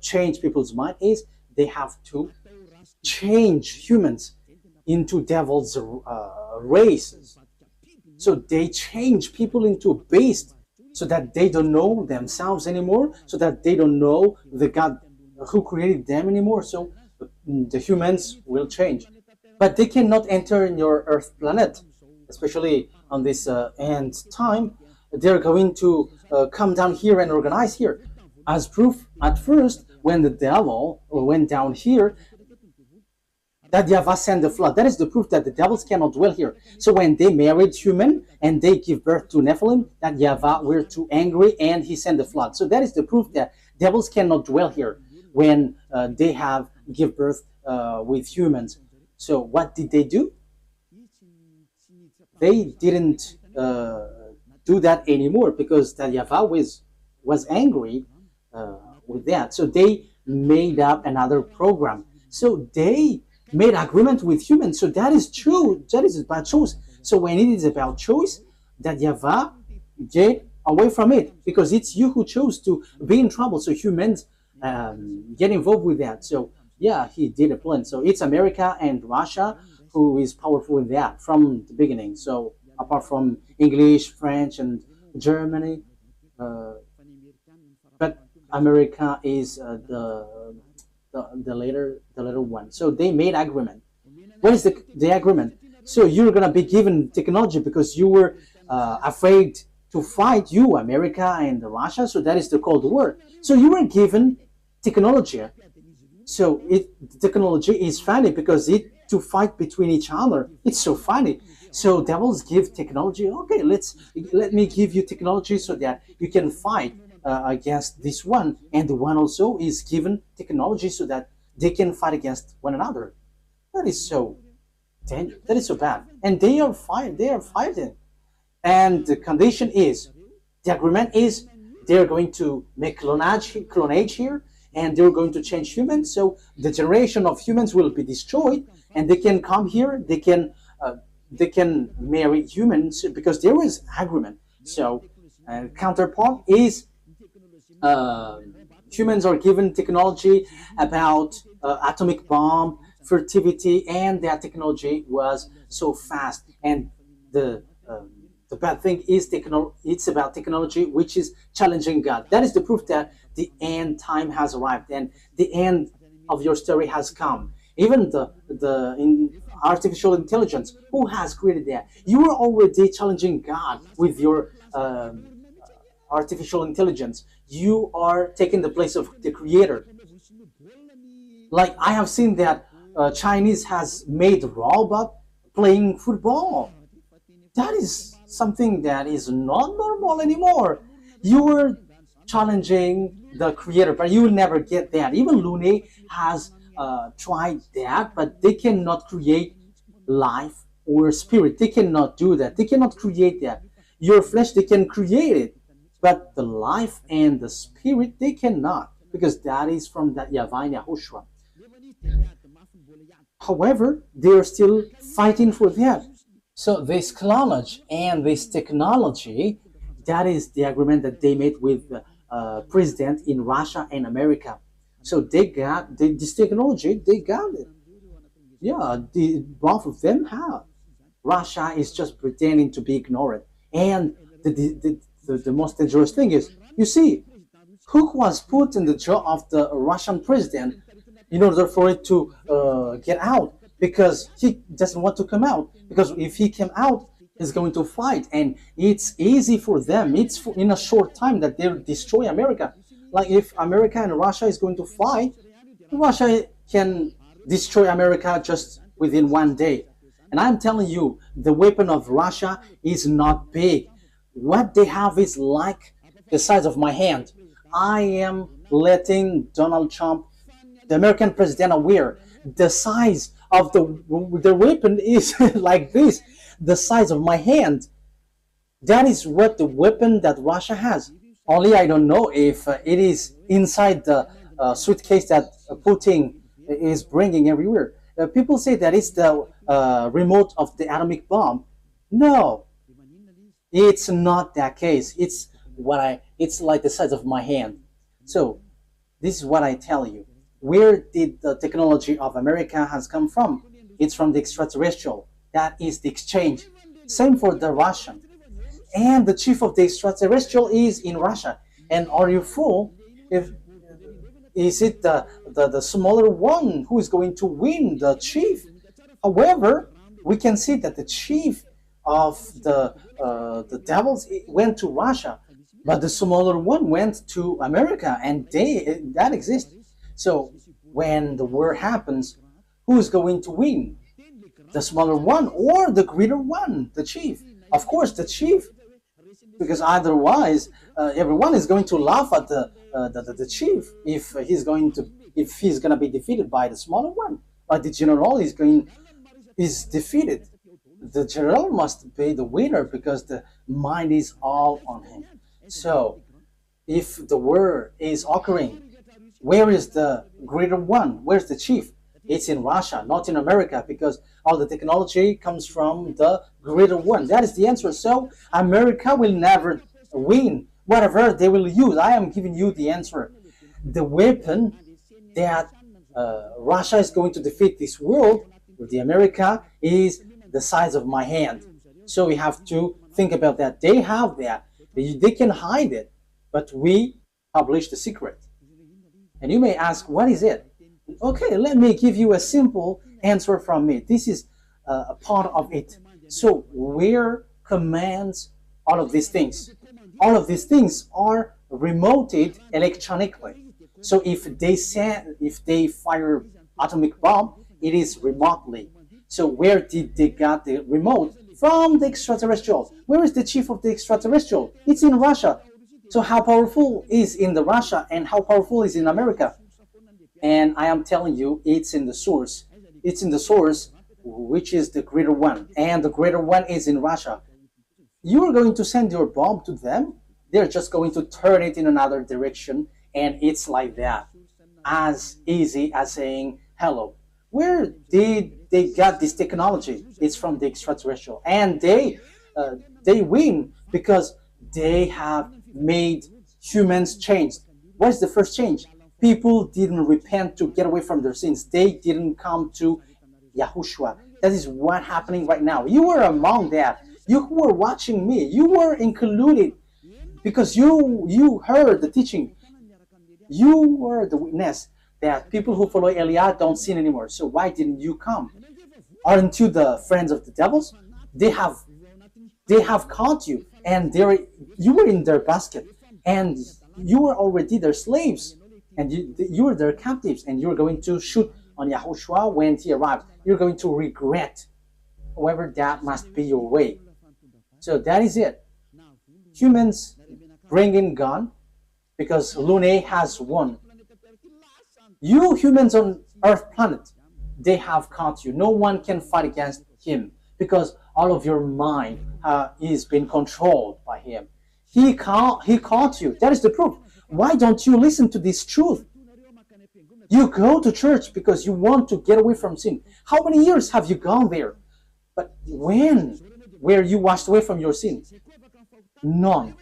change people's mind is they have to change humans into devil's races. So they change people into a beast so that they don't know themselves anymore, so that they don't know the God who created them anymore. So the humans will change. But they cannot enter in your Earth planet, especially on this end time. They're going to come down here and organize here. As proof, at first, when the devil went down here, that YAHVAH sent the flood. That is the proof that the devils cannot dwell here. So when they married human and they give birth to Nephilim, that YAHVAH were too angry and he sent the flood. So that is the proof that devils cannot dwell here when they have give birth with humans. So what did they do? They didn't do that anymore because that YAHVAH was angry with that. So they made up another program. So they made agreement with humans. So that is true. That is about choice. So when it is about choice, that YAHVAH get away from it because it's you who chose to be in trouble. So humans get involved with that. So yeah, he did a plan. So it's America and Russia who is powerful in that from the beginning. So apart from English, French, and Germany, but America is the later one. So they made agreement. What is the agreement? So you're gonna be given technology because you were afraid to fight, you America and Russia. So that is the Cold War. So you were given technology. So technology is funny because it to fight between each other. It's so funny. So devils give technology. Okay, let me give you technology so that you can fight against this one, and the one also is given technology so that they can fight against one another. That is so dangerous. That is so bad. And they are fighting. They are fighting. And the condition is, the agreement is, they're going to make clonage here, and they're going to change humans. So the generation of humans will be destroyed, and they can come here. They can marry humans because there is agreement. So counterpart is humans are given technology about atomic bomb, fertility, and that technology was so fast. And the bad thing is it's about technology which is challenging God. That is the proof that the end time has arrived and the end of your story has come. Even in artificial intelligence, who has created that? You are already challenging God with your artificial intelligence. You are taking the place of the creator. Like I have seen that Chinese has made robot playing football. That is something that is not normal anymore. You were challenging the creator, but you will never get that. Even Lune has tried that, but they cannot create life or spirit. They cannot do that. They cannot create that. Your flesh, they can create it, but the life and the spirit, they cannot, because that is from that YAHVAH and YAHOSHUAH. However, they are still fighting for that. So this clonage and this technology, that is the agreement that they made with the president in Russia and America. So they got this technology, they got it. Yeah, both of them have. Russia is just pretending to be ignorant. And the most dangerous thing is, you see, who was put in the jaw of the Russian president in order for it to get out, because he doesn't want to come out. Because if he came out, he's going to fight, and it's easy for them. It's in a short time that they'll destroy America. Like if America and Russia is going to fight, Russia can destroy America just within one day. And I'm telling you, the weapon of Russia is not big. What they have is like the size of my hand. I am letting Donald Trump, the American president, aware the size of the weapon is like this, the size of my hand. That is what the weapon that Russia has. Only I don't know if it is inside the suitcase that Putin is bringing everywhere. People say that it's the remote of the atomic bomb. No, it's not that case. It's It's like the size of my hand. So this is what I tell you. Where did the technology of America has come from? It's from the extraterrestrial. That is the exchange. Same for the Russian. And the chief of the extraterrestrial is in Russia. And are you fool? If is it the smaller one who is going to win, the chief? However, we can see that the chief of the devils went to Russia, but the smaller one went to America, and they that exists. So when the war happens, who is going to win? The smaller one or the greater one, the chief? Of course, the chief, because otherwise everyone is going to laugh at the chief if he's going to be defeated by the smaller one. But the general is defeated. The general must be the winner because the mind is all on him. So if the war is occurring, where is the greater one? Where's the chief? It's in Russia, not in America, because all the technology comes from the greater one. That is the answer. So America will never win. Whatever they will use, I am giving you the answer. The weapon that Russia is going to defeat this world with the America is the size of my hand. So we have to think about that. They have that. They can hide it, but we publish the secret. And you may ask, what is it? Okay, let me give you a simple answer from me. This is a part of it. So where commands all of these things? All of these things are remoted electronically. So if they fire atomic bomb, it is remotely. So where did they get the remote? From the extraterrestrials. Where is the chief of the extraterrestrial? It's in Russia. So how powerful is in the Russia and how powerful is in America? And I am telling you, it's in the source. It's in the source, which is the greater one. And the greater one is in Russia. You are going to send your bomb to them. They're just going to turn it in another direction. And it's like that. As easy as saying hello. Where did they get this technology? It's from the extraterrestrial. And they win because they have made humans change. What is the first change? People didn't repent to get away from their sins. They didn't come to YAHOSHUAH. That is what's happening right now. You were among that. You who were watching me, you were included because you heard the teaching. You were the witness that people who follow Eliah don't sin anymore. So why didn't you come? Aren't you the friends of the devils? They have caught you, and you were in their basket, and you were already their slaves, and you were their captives, and you're going to shoot on YAHOSHUAH when he arrives. You're going to regret. However, that must be your way. So that is it. Humans bring in gun because Lune has won. You humans on Earth planet, they have caught you. No one can fight against him because all of your mind is being controlled by him. He caught you. That is the proof. Why don't you listen to this truth? You go to church because you want to get away from sin. How many years have you gone there? But when were you washed away from your sin? None.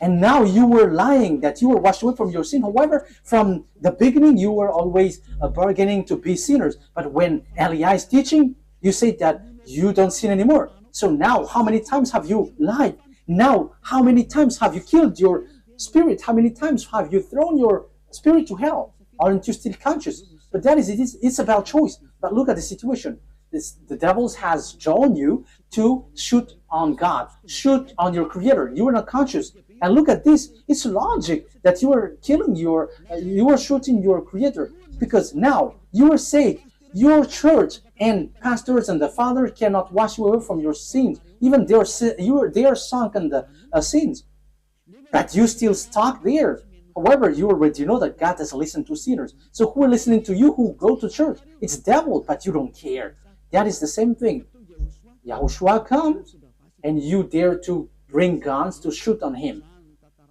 And now you were lying that you were washed away from your sin. However, from the beginning, you were always bargaining to be sinners. But when Eliah is teaching, you say that you don't sin anymore. So now, how many times have you lied? Now, how many times have you killed your spirit? How many times have you thrown your spirit to hell? Aren't you still conscious? But that is it. It's about choice. But look at the situation. The devil has drawn you to shoot on God, shoot on your Creator. You are not conscious. And look at this. It's logic that you are killing you are shooting your Creator, because now you are saved. Your church and pastors and the Father cannot wash you away from your sins. Even they are sunk in the sins, but you still stuck there. However, you already know that God doesn't listen to sinners. So who are listening to you who go to church? It's devil, but you don't care. That is the same thing. YAHOSHUAH comes, and you dare to bring guns to shoot on him.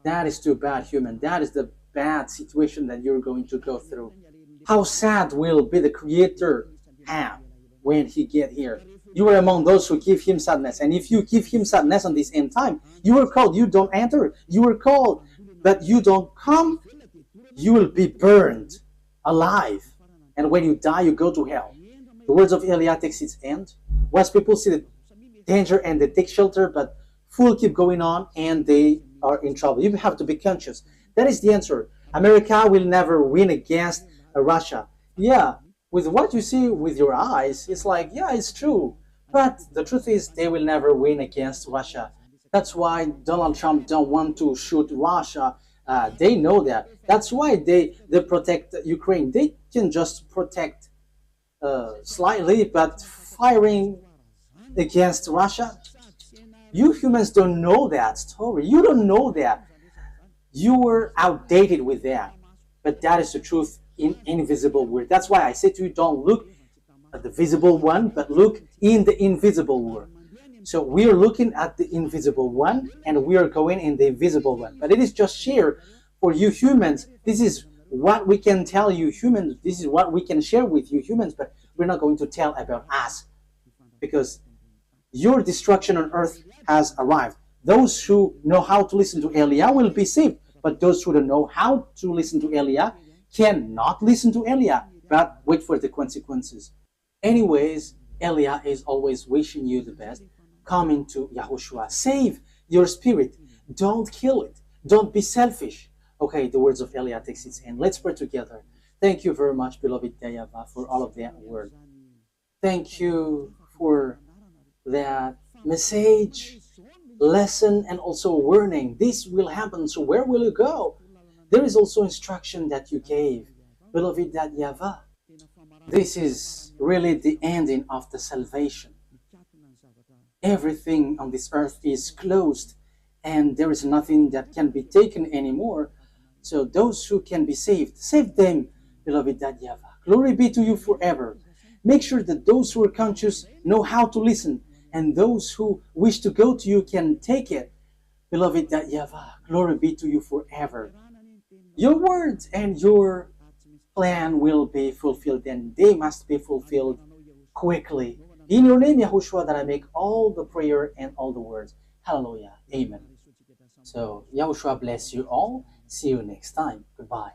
That is too bad, human. That is the bad situation that you're going to go through. How sad will be the Creator have when he get here? You are among those who give him sadness. And if you give him sadness on this end time, you are called. You don't enter. You are called but you don't come, you will be burned alive. And when you die, you go to hell. The words of Eliah takes its end. Once people see the danger and they take shelter, but fool keep going on and they are in trouble. You have to be conscious. That is the answer. America will never win against Russia. Yeah, with what you see with your eyes, it's like, yeah, it's true. But the truth is they will never win against Russia. That's why Donald Trump don't want to shoot Russia. They know that. That's why they protect Ukraine. They can just protect slightly, but firing against Russia, you humans don't know that story. You don't know that. You were outdated with that. But that is the truth in invisible world. That's why I say to you, don't look at the visible one, but look in the invisible world. So we are looking at the invisible one, and we are going in the invisible one. But it is just share for you humans. This is what we can tell you humans. This is what we can share with you humans, but we're not going to tell about us, because your destruction on earth has arrived. Those who know how to listen to Eliah will be saved, but those who don't know how to listen to Eliah cannot listen to Eliah, but wait for the consequences. Anyways, Eliah is always wishing you the best. Come into YAHOSHUAH. Save your spirit. Don't kill it. Don't be selfish. Okay, the words of Eliah takes its end. Let's pray together. Thank you very much, beloved YAHVAH, for all of that word. Thank you for that message, lesson, and also warning. This will happen, so where will you go? There is also instruction that you gave, beloved YAHVAH. This is really the ending of the salvation. Everything on this earth is closed, and there is nothing that can be taken anymore. So those who can be saved, save them, beloved YAHVAH. Glory be to you forever. Make sure that those who are conscious know how to listen, and those who wish to go to you can take it. Beloved YAHVAH, glory be to you forever. Your words and your plan will be fulfilled, and they must be fulfilled quickly. In your name, YAHOSHUAH, that I make all the prayer and all the words. Hallelujah. Amen. So, YAHOSHUAH bless you all. See you next time. Goodbye.